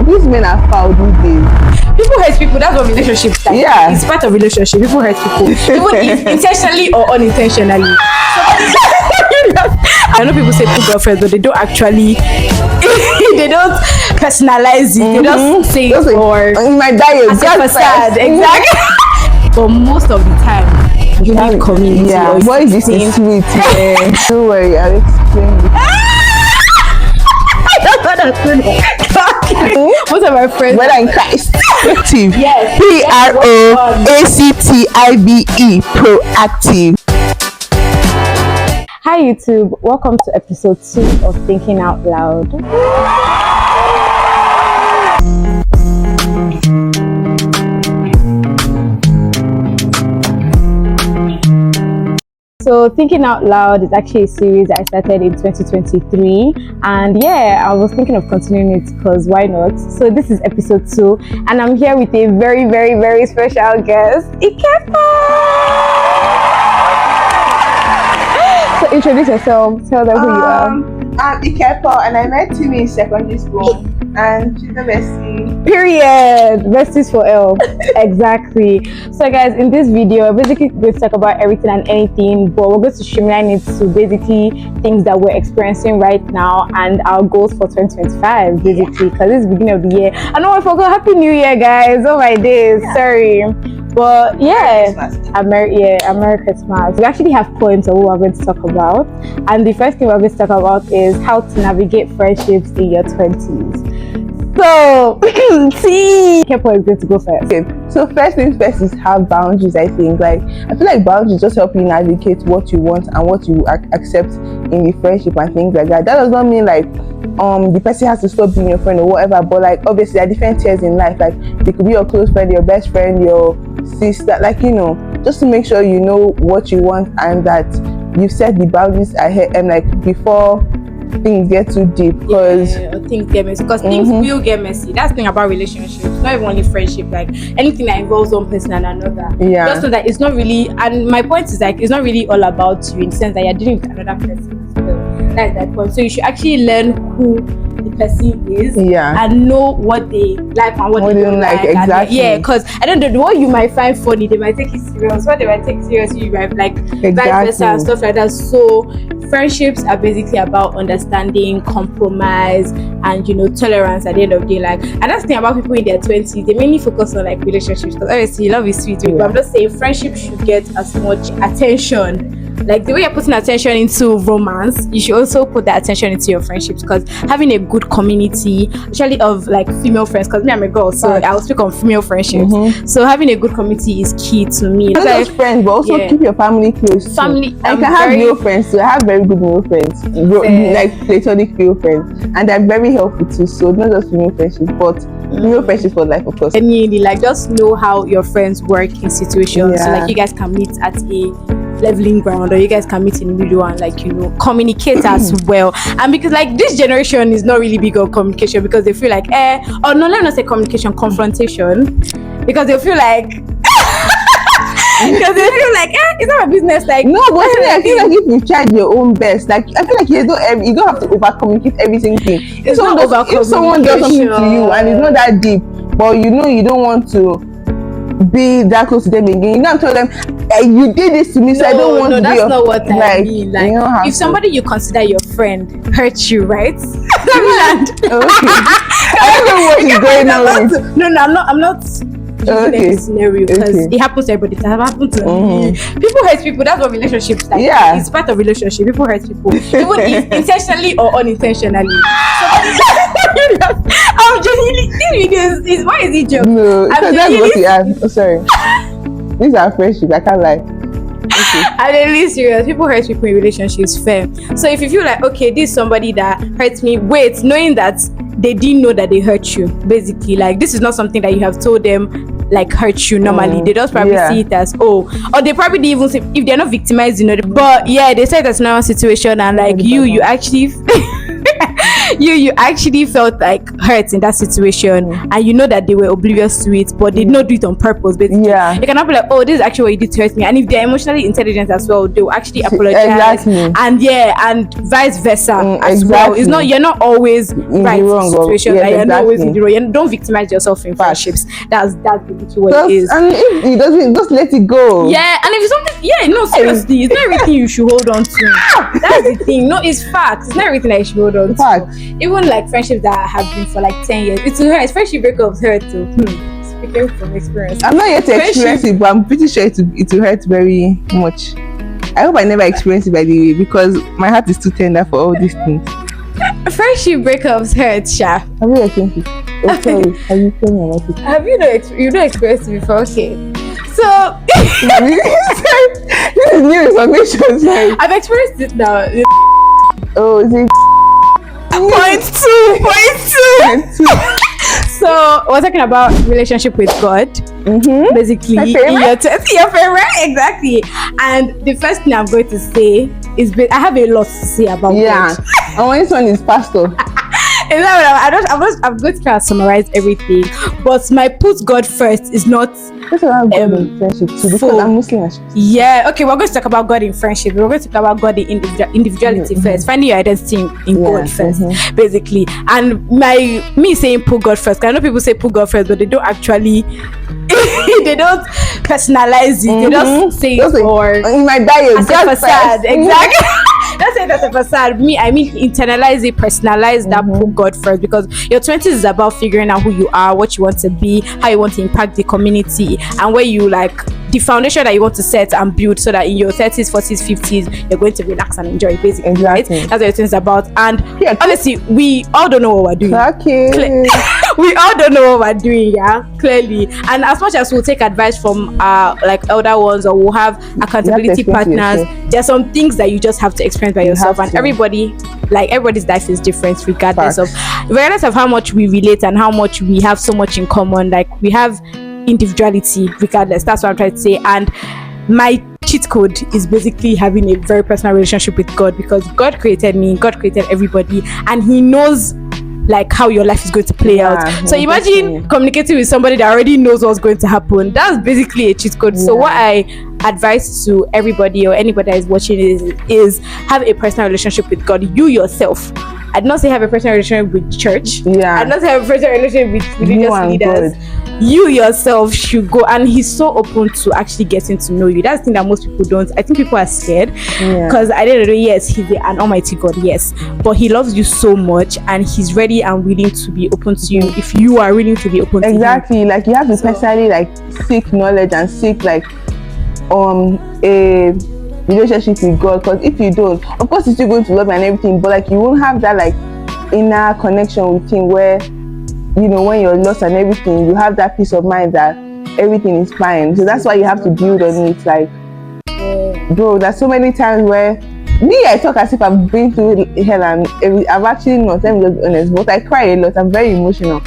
These men are foul these days. People hurt people. That's what relationships like. Yeah. It's part of relationship. People hurt people. Even if intentionally or unintentionally. I know people say put girlfriends, but they don't actually they don't personalize it. They just say it for in my diet. as a facade. Exactly. But most of the time, you need community. Yeah. Why is this is sweet, man? Don't worry, I'll explain it. Most of my friends When I'm Christ. Proactive. Yes. PROACTIVE. Proactive. Hi YouTube, welcome to episode 2 of Thinking Out Loud. So Thinking Out Loud is actually a series that I started in 2023, and yeah, I was thinking of continuing it because why not? So this is episode 2 and I'm here with a very, very, very special guest, Ikepo! So introduce yourself, tell them who you are. I'm Ikepo and I met Timmy in secondary school and she's the bestie. Period. Besties for L. Exactly. So guys, in this video we're basically going to talk about everything and anything, but we're going to streamline it to basically things that we're experiencing right now and our goals for 2025 basically, because it's the beginning of the year. I know I forgot. Happy New Year, guys. Oh my days. Sorry. But yeah, Merry Christmas. We actually have points of what we're going to talk about, and the first thing we're going to talk about is how to navigate friendships in your 20s. So, see, Ikepo is going to go first. Okay. So first things first is have boundaries. I think I feel like boundaries just help you navigate what you want and what you accept in the friendship and things like that. That does not mean like the person has to stop being your friend or whatever, but like obviously there are different tiers in life. Like they could be your close friend, your best friend, your sister, like just to make sure you know what you want and that you set the boundaries ahead and like before things get too deep, because things get messy, because things will get messy. That's the thing about relationships, not even only friendship, like anything that involves one person and another. Just know that it's not really, and my point is like it's not really all about you in the sense that you're dealing with another person. So that's that point. So you should actually learn who the person is and know what they like and what they don't like. Exactly. Because I don't know what you might find funny, they might take it serious. What they might take seriously, you might like vice versa and stuff like that. So friendships are basically about understanding, compromise, and tolerance at the end of the day. Like, and that's the thing about people in their 20s, they mainly focus on like relationships, because obviously love is sweet, but I'm just saying friendship should get as much attention. Like the way you're putting attention into romance, you should also put that attention into your friendships, because having a good community, especially of like female friends, because me I'm a girl, so I'll speak on female friendships. So having a good community is key to me. Not just friends, but also keep your family close. Family, and you can have male friends too. I have very good male friends, like platonic male friends, and they're very helpful too. So not just female friendships, but female friendships for life, of course. Genuinely, like just know how your friends work in situations, so like you guys can meet at a leveling ground, or you guys can meet in the middle and like communicate as well. And because like this generation is not really big on communication, because they feel like let me not say communication, confrontation, because they feel like because they feel like it's not a business. Like no, but I feel like if you tried your own best, like I feel like you don't have to over communicate every single thing. If someone does something to you and it's not that deep, but you don't want to be that close to them again, you don't tell them you did this to me, so I don't want to be that's not what I mean. Like if somebody you consider your friend hurts you, right? I don't know what is going on. No, I'm not using scenario, because it happens to everybody. It has happened to me. People hurt people. That's what relationships like. It's part of relationship. People hurt people, even if intentionally or unintentionally. I'm genuinely, this video is why is it joke? No, because that's what you have. Oh, sorry. These are friendships, I can't lie. I'm really serious. People hurt people in relationships, fair. So if you feel like, okay, this is somebody that hurts me, wait, knowing that they didn't know that they hurt you, basically, like this is not something that you have told them like hurt you normally. They just probably see it as or they probably didn't even say, if they're not victimized, but they said that's not a situation, and like you actually you actually felt like hurt in that situation, and you know that they were oblivious to it, but they did not do it on purpose. Basically, you cannot be like, oh, this is actually what you did to hurt me. And if they're emotionally intelligent as well, they will actually apologize. And vice versa as well. It's not, you're not always in right in situations. You're not always in the wrong. Don't victimize yourself in friendships. That's basically what it is. And if it doesn't, just let it go. Yeah, and if it's something, no, seriously, it's not everything you should hold on to. That's the thing. No, it's facts. It's not everything that you should hold on to. Even like friendships that have been for like 10 years, it's hurt. Friendship breakups hurt too. Speaking from experience, I'm not yet to experience it, but I'm pretty sure it will hurt very much. I hope I never experience it, by the way, because my heart is too tender for all these things. Friendship breakups hurt, Sha. Have you experienced it? Oh, sorry. Have you told me about it? Have you not experienced it before? Okay. So this is new information. Sorry. I've experienced it now. Oh, is it? Point two. So we're talking about relationship with God, basically. My favorite? Your favorite, exactly. And the first thing I'm going to say is, I have a lot to say about God. And this one is pastor. I'm going to try to summarize everything, but my put God first is not God in friendship too, because I'm Muslim. Yeah, okay, we're going to talk about God in friendship. We're going to talk about God in individuality first. Finding your identity in God first, basically. And me saying put God first, because I know people say put God first, but they don't actually they don't personalize it. They just say it for in my bio as a facade. Exactly. Don't say that's a facade. I mean internalize it, personalize that, put God first, because your 20s is about figuring out who you are, what you want to be, how you want to impact the community, and where you like the foundation that you want to set and build, so that in your 30s, 40s, 50s you're going to relax and enjoy, basically. Right? That's what your 20s is about. And honestly, we all don't know what we're doing. We all don't know what we're doing, clearly. And as much as we'll take advice from like elder ones, or we'll have accountability partners, there's some things that you just have to experience by yourself. And everybody's life is different, regardless of how much we relate and how much we have so much in common. Like, we have individuality regardless. That's what I'm trying to say. And my cheat code is basically having a very personal relationship with God, because God created me, God created everybody, and He knows like how your life is going to play out. So imagine communicating with somebody that already knows what's going to happen. That's basically a cheat code. So what I advise to everybody or anybody that is watching is have a personal relationship with God. You yourself, I'd not say have a personal relationship with church. I'd not say have a personal relationship with religious leaders. You yourself should go, and He's so open to actually getting to know you. That's the thing that most people don't. I think people are scared, because I don't know. Yes, He's an almighty God, yes, but He loves you so much, and He's ready and willing to be open to you if you are willing to be open to Him. Exactly. Like, you have to personally like seek knowledge and seek like a relationship with God, because if you don't, of course He's still going to love you and everything, but like you won't have that like inner connection with Him, where when you're lost and everything, you have that peace of mind that everything is fine. So that's why you have to build on it. Like, bro, there's so many times where I talk as if I've been through hell, and I've actually not. Let me just be honest, but I cry a lot. I'm very emotional.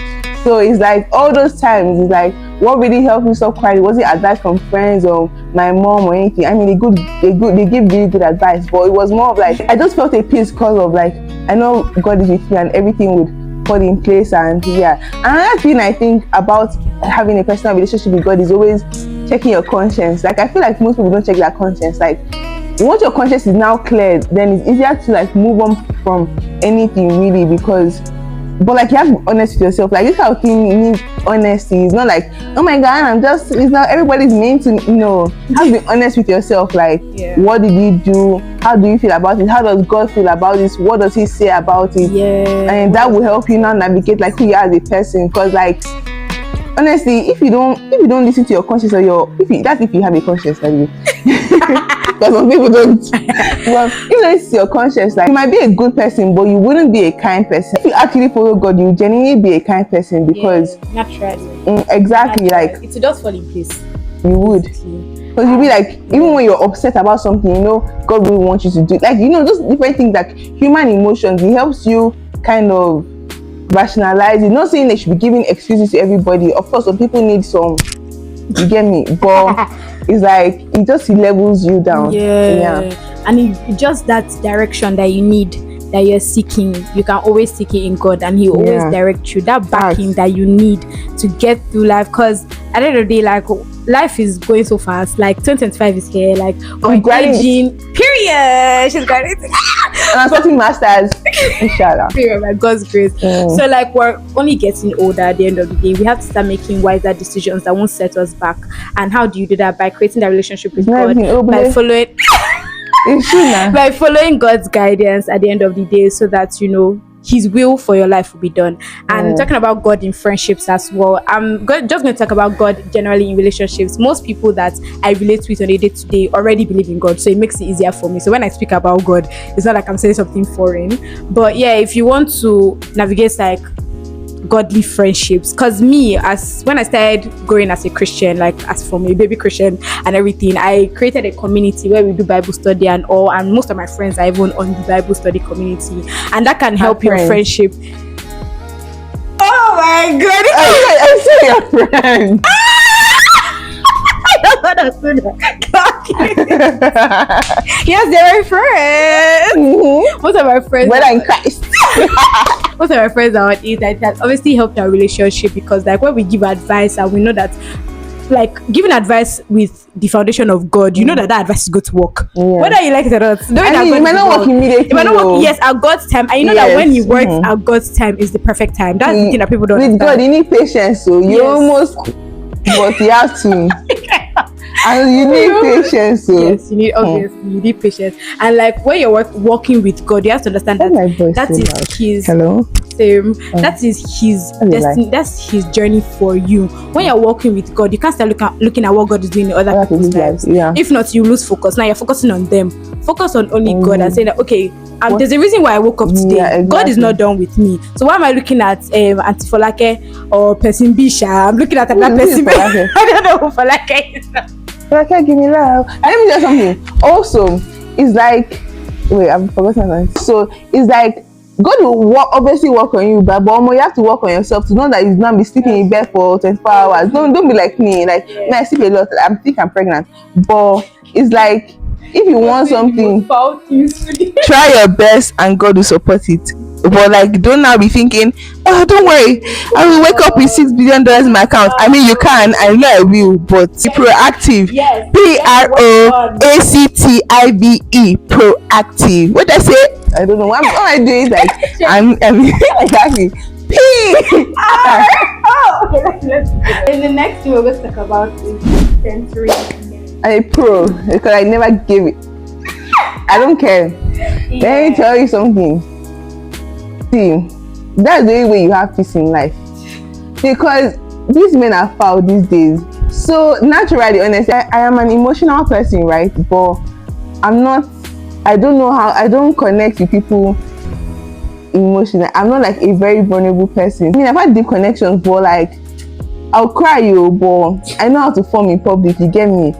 So it's like all those times, it's like, what really helped me stop crying? Was it advice from friends or my mom or anything? I mean, they give really good advice, but it was more of like, I just felt a peace because of like, I know God is with me and everything would fall in place. And another thing I think about having a personal relationship with God is always checking your conscience. Like, I feel like most people don't check their conscience. Like, once your conscience is now cleared, then it's easier to like move on from anything, really, because but like you have to be honest with yourself. Like, this kind of thing needs honesty. It's not like, oh my God, it's not everybody's meant to, you have to be honest with yourself. Like, what did you do? How do you feel about it? How does God feel about this? What does He say about it? And that will help you now navigate like who you are as a person. Because like, honestly, if you don't listen to your conscience, or if you have a conscience, by the way. Because some people don't. Well, if you don't listen to your conscience, like, you might be a good person, but you wouldn't be a kind person. If you actually follow God, you genuinely be a kind person, because naturally. Exactly, like it does fall in place. You would, because you'll be like, even when you're upset about something, God really wants you to do it. Like, just different things, like human emotions. It helps you kind of rationalize it. Not saying they should be giving excuses to everybody. Of course, some people need some. You get me? But it's like it just levels you down. And it's just that direction that you need that you're seeking, you can always seek it in God, and He will always direct you. That backing that you need to get through life, because at the end of the day, like, life is going so fast. Like 2025 is here. Like we're aging. Period. She's graduating. And I'm starting masters. Inshallah. Period. By God's grace. So like we're only getting older. At the end of the day, we have to start making wiser decisions that won't set us back. And how do you do that? By creating that relationship with God. By following. By following God's guidance at the end of the day, so that His will for your life will be done. And talking about God in friendships as well, I'm just going to talk about God generally in relationships. Most people that I relate with on a day-to-day already believe in God, so it makes it easier for me. So when I speak about God, it's not like I'm saying something foreign. But yeah, if you want to navigate like godly friendships, because me, as when I started growing as a Christian, like as from a baby Christian and everything, I created a community where we do Bible study and all, and most of my friends are even on the Bible study community, and that can help your friendship. Oh my God, I see your friend. Yes, they're my friends. Most of my friends are in Christ. Most of my friends are on it. That obviously helped our relationship, because like when we give advice and we know that like giving advice with the foundation of God, you know that advice is going to work. Whether you like it or not. It might not work immediately. It might not work, yes, at God's time. And you know that when He works at God's time is the perfect time. That's the thing that people don't understand. With God, you need patience, so you almost, but you have to. And you need patience, so yes, you need, obviously you need patience. And like when you're working with God, you have to understand that that is His that is His destiny, that's His journey for you. When you're working with God, you can't start looking at what God is doing in other people's lives. If not, you lose focus. Now you're focusing on them. Focus on only God and saying that, okay, there's a reason why I woke up today. Exactly. God is not done with me. So why am I looking at Auntie Folake or Person Bisha? I'm looking at another person. I don't know who Folake is. Folake, give me love. Let me tell you something. Also, it's like, wait, I've forgotten something. So it's like God will obviously work on you, but you have to work on yourself to know that you're not be sleeping in bed for 24 hours. Don't be like me. Like me, I sleep a lot. I think I'm pregnant. But it's like, if you want something, try your best and God will support it. But like, don't now be thinking, oh, don't worry, I will wake up with $6 billion in my account. I mean, you can, I know I will, but be proactive. Yes. PROACTIVE, proactive. What did I say? I don't know. What am I doing? Like, I'm exactly. In the next thing we're going to talk about is decentering. I'm a pro because I never gave it. I don't care. Let me tell you something. See, that's the only way you have peace in life, because these men are foul these days. So naturally, honestly, I am an emotional person, right? But I don't know how, I don't connect with people emotionally. I'm not like a very vulnerable person. I mean, I've had deep connections, but like, I'll cry but I know how to form in public, you get me?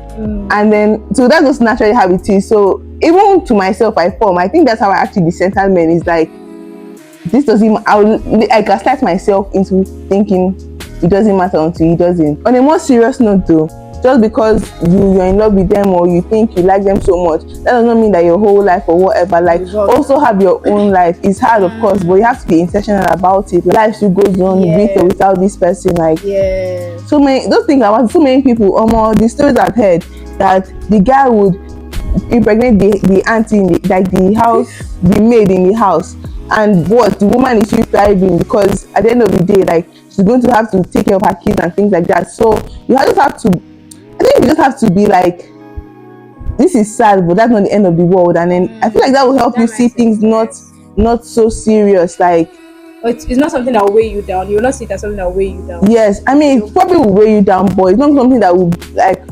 And then, so that's just naturally how it is. So even to myself, I form. I think that's how I actually decenter men, is like, this doesn't, I gaslight myself into thinking it doesn't matter until it doesn't. On a more serious note though, just because you're in love with them or you think you like them so much, that does not mean that your whole life or whatever. Like, also have your own life. It's hard, of course, but you have to be intentional about it. Life still goes on with or without this person. Like, so many, those things about so many people. The stories I've heard that the guy would impregnate the auntie in the house, the maid in the house, and the woman is still thriving, because at the end of the day, like, she's going to have to take care of her kids and things like that. So you just have to, I think you just have to be like, this is sad, but that's not the end of the world. And then I feel like that will help you see things not so serious. Like, it's not something that will weigh you down. You will not see it as something that will weigh you down. Yes, I mean, it probably will weigh you down, but it's not something that will like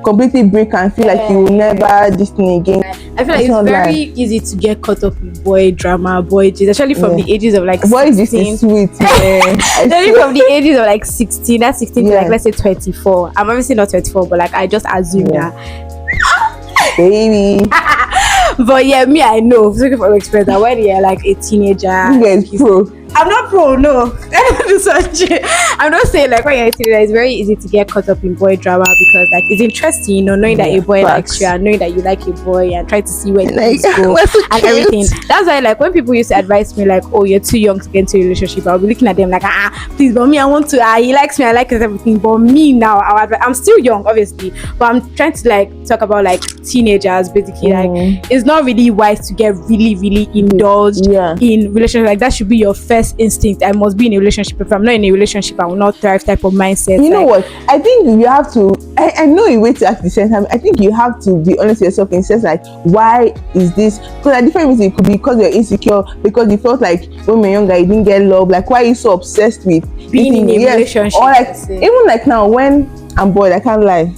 completely break and feel like you will never this thing again. I feel like it's very easy to get caught up in boy drama, especially from the ages of like 16. Boy, this is sweet, man. Especially from the ages of like 16, that's 16 to like, let's say 24. I'm obviously not 24, but like I just assume that. Baby. But yeah, me, I know, speaking from experience, that when you're like a teenager, you guys pro. I'm not pro, no. I don't do such. I'm not saying like when you're a teenager, it's very easy to get caught up in boy drama because like it's interesting, you know, knowing that a boy likes you and knowing that you like a boy and try to see where things go and everything. That's why like when people used to advise me like, oh, you're too young to get into a relationship, I'll be looking at them like, please, but me, I want to. He likes me, I like his everything. But me now, I'm still young, obviously, but I'm trying to like talk about like teenagers, basically. Like it's not really wise to get really, really indulged in relationship. Like that should be your first instinct. I must be in a relationship. If I'm not in a relationship, I will not thrive type of mindset. You know what? I think you have to. I know a way to ask the same time. I think you have to be honest with yourself in the sense like, why is this? Because at different reasons, it could be because you're insecure, because you felt like when you're younger you didn't get love. Like, why are you so obsessed with being in a relationship? Or like even like now when I'm bored, I can't lie.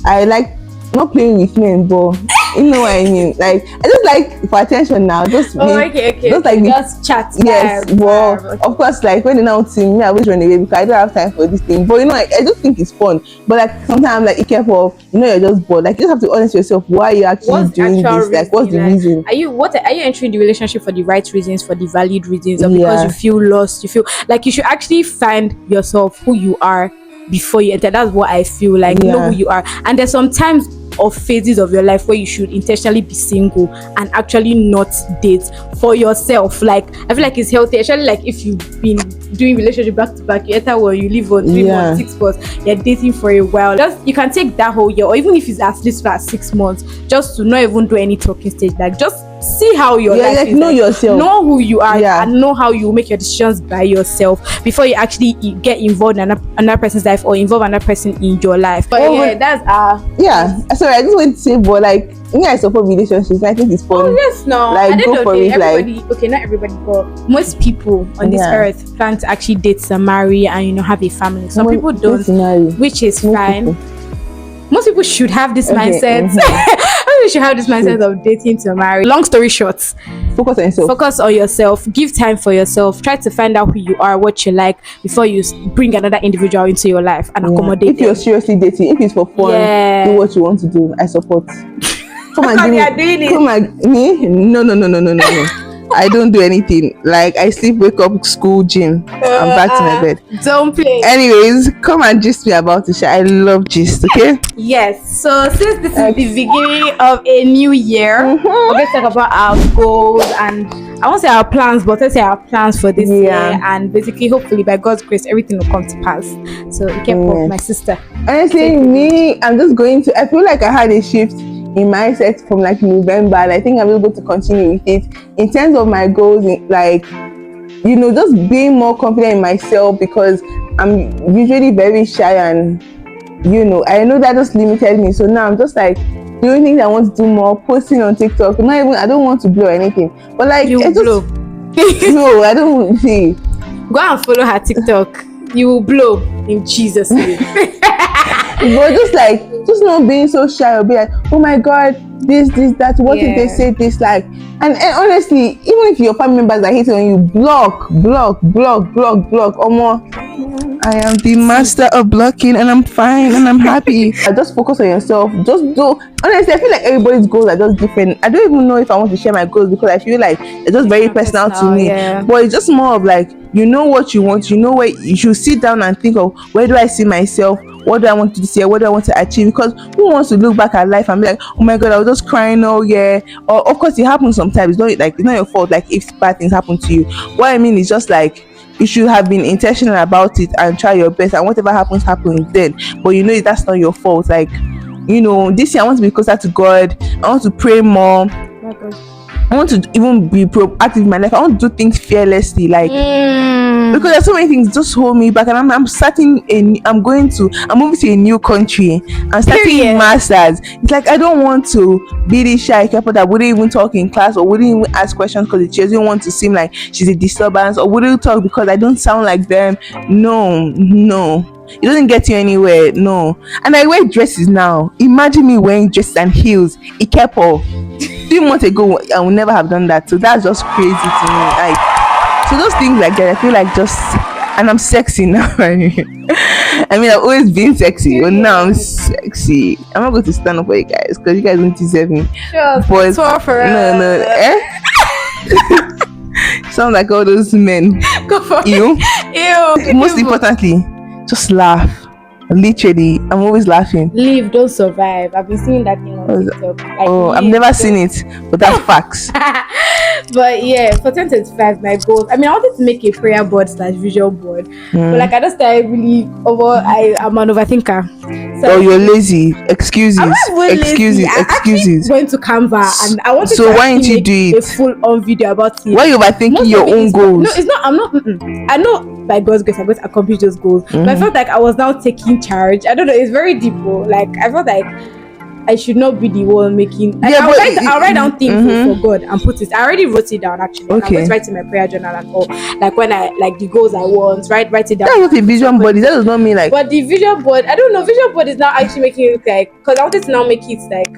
I like not playing with men, but you know what I mean. Like I just like for attention now. Just just chat. Yes, well, of course, like when they now see me, I always run away because I don't have time for this thing. But you know, like, I just think it's fun. But like sometimes, like Ikepo, you know, you're just bored. Like you just have to honest yourself. Why are you actually doing this? Like, what's the reason? Are you entering the relationship for the right reasons, for the valid reasons, or because you feel lost? You feel like you should actually find yourself, who you are, before you enter. That's what I feel like. Know who you are. And there's sometimes of phases of your life where you should intentionally be single and actually not date for yourself. Like I feel like it's healthy, especially like if you've been doing relationship back to back, you enter one, you live on 3 months, 6 months, you're dating for a while. Just you can take that whole year, or even if it's at least for 6 months, just to not even do any talking stage. Like just see how your life like is. Know yourself, know who you are, and know how you make your decisions by yourself before you actually get involved in another person's life or involve another person in your life. But that's sorry, I just want to say, but like me, I support relationships. I think it's fun. Oh yes, no. Like go for it. Everybody, like not everybody, but most people on this earth plan to actually date and marry and have a family. Some people don't, which is fine. Most people should have this mindset. You should have this mindset of dating to marry. Long story short, focus on yourself. Focus on yourself. Give time for yourself. Try to find out who you are, what you like, before you bring another individual into your life and accommodate. If you're seriously dating, if it's for fun, do what you want to do. I support. Come and me? No. I don't do anything. Like I sleep, wake up, school, gym. I'm back to my bed. Don't play. Anyways, come and gist me about it. I love gist. Okay. Yes. So since this is the beginning of a new year, we're going to talk about our goals and I won't say our plans, but let's say our plans for this year. And basically, hopefully, by God's grace, everything will come to pass. So Ikepo, my sister. Honestly, I'm just going to. I feel like I had a shift in mindset from like November, and I think I'm able to continue with it in terms of my goals, like just being more confident in myself, because I'm usually very shy and I know that just limited me. So now I'm just like doing things I want to do more, posting on TikTok. I don't want to blow anything, but like blow. No, I don't see. Go and follow her TikTok. You will blow in Jesus' name. But just not being so shy or be like, oh my God, this, that, what if they say this, like, and honestly, even if your family members are hating on you, block, or more. I am the master of blocking and I'm fine and I'm happy. Just focus on yourself. Just do. Honestly, I feel like everybody's goals are just different. I don't even know if I want to share my goals because I feel like it's just very personal to me. But it's just more of like, what you want, where you should sit down and think of, where do I see myself? What do I want to do this year? What do I want to achieve? Because who wants to look back at life and be like, oh my God, I was just crying all year? Or of course it happens sometimes. It's not your fault. Like if bad things happen to you. What I mean is just like, you should have been intentional about it and try your best, and whatever happens then. But that's not your fault. Like, this year I want to be closer to God. I want to pray more. I want to even be proactive in my life. I want to do things fearlessly, like because there's so many things just hold me back. And I'm moving to a new country. I'm starting masters. It's like I don't want to be this shy couple that wouldn't even talk in class or wouldn't even ask questions because she doesn't want to seem like she's a disturbance, or wouldn't talk because I don't sound like them. No. It doesn't get you anywhere. No. And I wear dresses now. Imagine me wearing dresses and heels. Ikepo. 3 months ago, I would never have done that. So that's just crazy to me. Like, so those things like that, I feel like and I'm sexy now. I mean, I've always been sexy, but now I'm sexy. I'm not going to stand up for you guys because you guys don't deserve me. Sure, but no. Sound like all those men. Go for You. Ew. Most importantly, just laugh. Literally, I'm always laughing. Live, don't survive. I've been seeing that thing on TikTok. Like, Oh, I've live, never don't- seen it, but that's facts. But yeah, for 2025, my goals. I mean, I wanted to make a prayer board / visual board, but like I just started really I'm an overthinker. So Oh, you're lazy. Excuses. I'm not even Excuses. lazy. I actually Excuses. went to Canva and I wanted So to why actually didn't you make do a it? full-on video about it. Why you overthinking Most your of it own is- goals? No, it's not. I'm not. I know by God's grace, I'm going to accomplish those goals. But I felt like I was now taking charge. I don't know. It's very deep. Like I felt like I should not be the one making. Like, Yeah, I'll write down things for God and put it. I already wrote it down actually. Okay. I'm going to write in my prayer journal and all. Like when I like the goals I want, write it down. That's what a vision board is. That does not mean like. But the vision board, I don't know. Vision board is now actually making it look like, because I wanted to now make it like.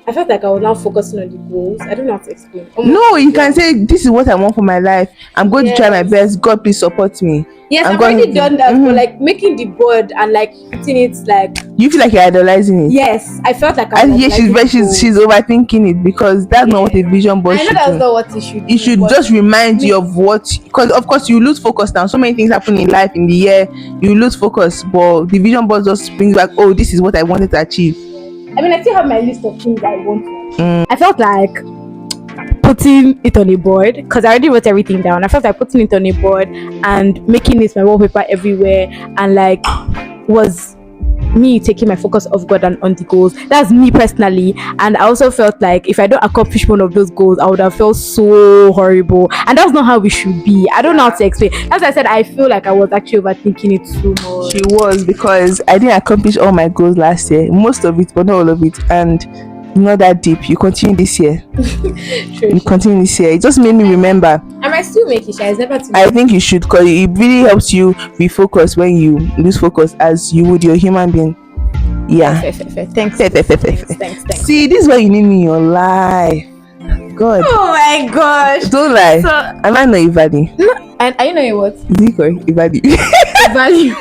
I felt like I was now focusing on the goals. I don't know how to explain. No, you can say this is what I want for my life. I'm going to try my Yes. best. God, please support me. Yes, I'm I've going already to- done that. But like making the board and like putting it like, You feel like you're idolizing it. yes, I felt like I And was yeah, she's overthinking it because that's not what a vision board I know should that's do. not what it should do. It should but just remind you of what, because of course you lose focus now. So many things happen in life in the year, you lose focus. But the vision board just brings back, oh, this is what I wanted to achieve. I mean, I still have my list of things I want to achieve. I felt like putting it on a board because I already wrote everything down. I felt like putting it on a board and making it my wallpaper everywhere and like was me taking my focus off God and on the goals. That's me personally. And I also felt like if I don't accomplish one of those goals, I would have felt so horrible. And that's not how we should be. I don't know how to explain. As I said, I feel like I was actually overthinking it too much. She was, because I didn't accomplish all my goals last year, most of it, but not all of it. And not that deep. You continue this year. You continue this year. It just made me remember. I might still make it, Sha. It's never too I think you should, because it really helps you refocus when you lose focus, as you would your human being. Yeah. Fair. Thanks. Thanks. See, this is why you need me in your life. God. Oh my gosh. Don't lie. So, Am I not Ivadi? no, and are you know what? Is it called Ivadi? Value.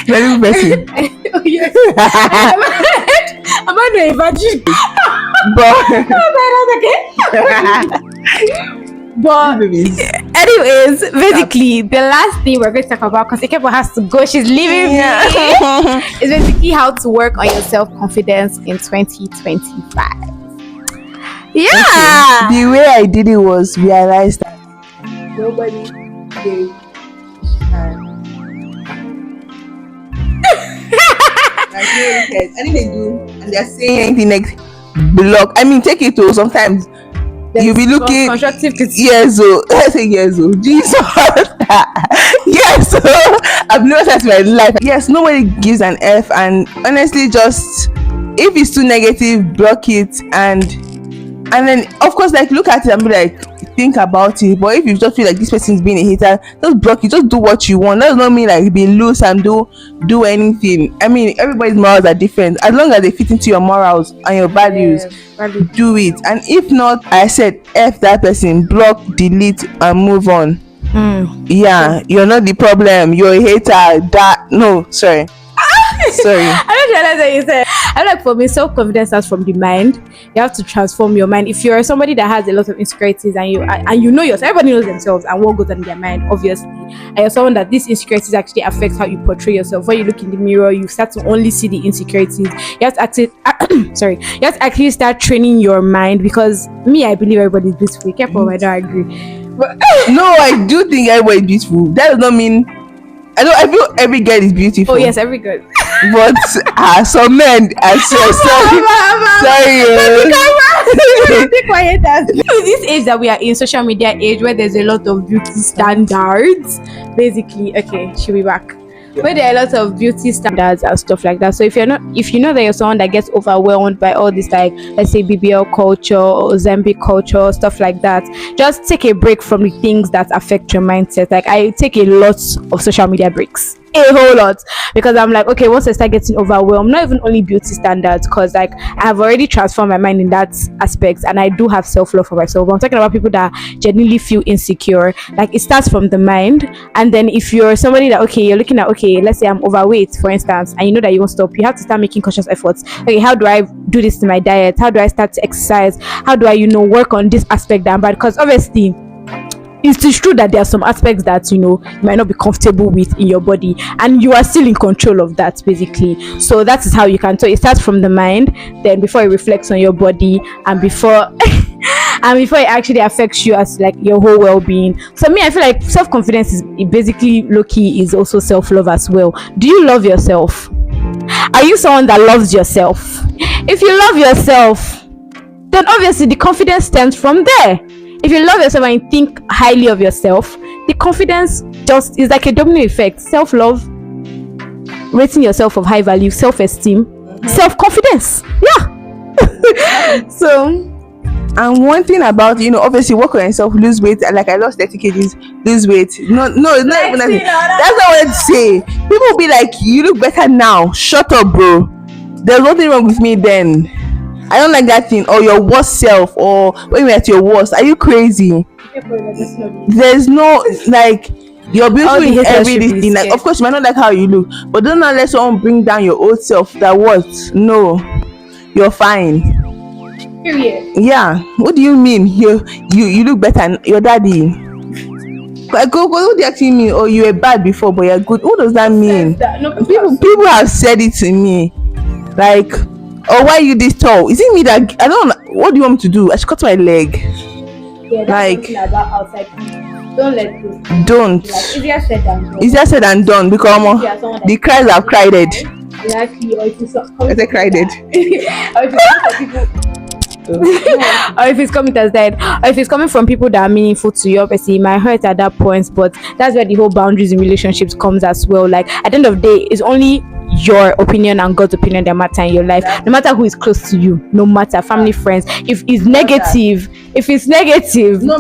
Very person. Oh yes. Am I not a virgin? But But anyways, basically the last thing we're going to talk about, because Ikepo has to go, she's leaving me, is basically how to work on your self-confidence in 2025. Yeah. the way I did it was realize that Nobody gave anything they do and they're saying anything next block. I mean, take it to sometimes you'll be looking. constructive criticism. Yes, oh, I say yes, oh, Jesus. Yes, oh, I've never said to my life. Yes, nobody gives an F, and honestly, just if it's too negative, block it, and then of course, like, look at it and be like, think about it. But if you just feel like this person is being a hater, just block it. Just do what you want. That does not mean like be loose and do anything. I mean, everybody's morals are different. As long as they fit into your morals and your values, do it. And if not, I said F that person, block, delete, and move on. Yeah, you're not the problem. You're a hater. That no, sorry. Sorry. I don't realize what you said. I like, for me, self-confidence starts from the mind. You have to transform your mind. If you're somebody that has a lot of insecurities and you know yourself, everybody knows themselves and what goes on in their mind, obviously. And you're someone that these insecurities actually affect how you portray yourself. When you look in the mirror, you start to only see the insecurities. You have to actually, you have to actually start training your mind, because I believe everybody is beautiful. Careful, I don't agree. But No, I do think everybody is beautiful. That does not mean I feel every girl is beautiful. oh yes, every good. But some men are sorry. Be quiet. With this age that we are in, social media age, where there's a lot of beauty standards, basically, okay, she'll be back. Where there are a lot of beauty standards and stuff like that. So if you know that you're someone that gets overwhelmed by all this, like, let's say BBL culture or Zambic culture, stuff like that, just take a break from the things that affect your mindset. Like, I take a lot of social media breaks, a whole lot, because I'm like, okay, once I start getting overwhelmed, not even only beauty standards, because like I have already transformed my mind in that aspect, and I do have self-love for myself. I'm talking about people that genuinely feel insecure. Like, it starts from the mind. And then if you're somebody that, okay, you're looking at, okay, let's say I'm overweight, for instance, and you know that you won't stop, you have to start making conscious efforts. Okay, how do I do this to my diet? How do I start to exercise? How do I work on this aspect that I'm bad? Because obviously it is true that there are some aspects that you might not be comfortable with in your body, and you are still in control of that basically. So that is how you can. So it starts from the mind, then before it reflects on your body, and before and before it actually affects you as like your whole well-being. So me, I feel like self-confidence is basically low-key is also self-love as well. Do you love yourself? Are you someone that loves yourself? If you love yourself, then obviously the confidence stems from there. If you love yourself and you think highly of yourself, the confidence just is like a domino effect. Self-love, rating yourself of high value, self-esteem, self-confidence. Yeah. So, and one thing about obviously work on yourself, lose weight. Like I lost 30 kgs, lose weight. No, it's not even that. That's not what I say. People be like, you look better now. Shut up, bro. There's nothing wrong with me then. I don't like that thing. Or your worst self, or when you're at your worst. Are you crazy? There's no like you're beautiful in everything. Like of course you might not like how you look, but don't not let someone bring down your old self. That what? No, you're fine. Period. Yeah. What do you mean? You look better than your daddy. Like what do you actually mean? Oh, you were bad before, but you're good. What does that mean? People have said it to me. Like, oh, why are you this tall? Is it me that I don't? What do you want me to do? I should cut my leg. Yeah, that's like about outside. Don't let go. Don't. Like, easier said than done because the cries have cried it. Exactly. Or if it's cried it. Or if it's coming as that, or if it's coming from people that are meaningful to you, obviously it might hurt at that point, but that's where the whole boundaries in relationships comes as well. Like at the end of the day, it's only your opinion and God's opinion that matter in your life. No matter who is close to you, no matter family, friends. If it's negative,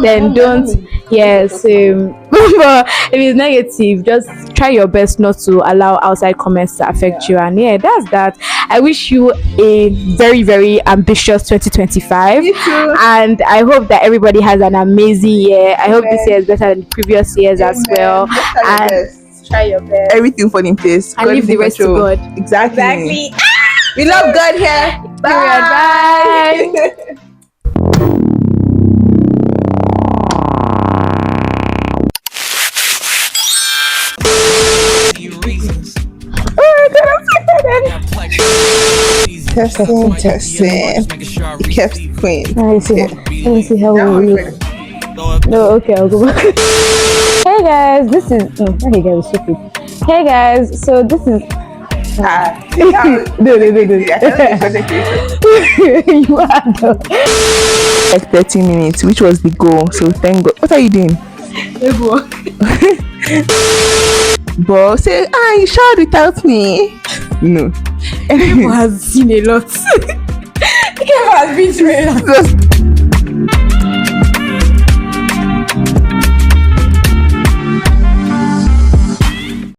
then don't. Yes. But if it's negative, just try your best not to allow outside comments to affect you. And yeah, that's that. I wish you a very, very ambitious 2025. Me too. And I hope that everybody has an amazing year. I hope this year is better than previous years as well. And try your best. Everything fall in place. And leave the rest to God. Exactly. We love God here. Bye. Bye. Testing. Ikepo queen. Let me see how we look. No, okay, I'll go back. Hey guys, this is okay guys, stupid. Hey guys, so this is no. You are like 30 minutes, which was the goal. So thank God. What are you doing? But say, you showered without me. No. People has seen a lot. People has been through a lot.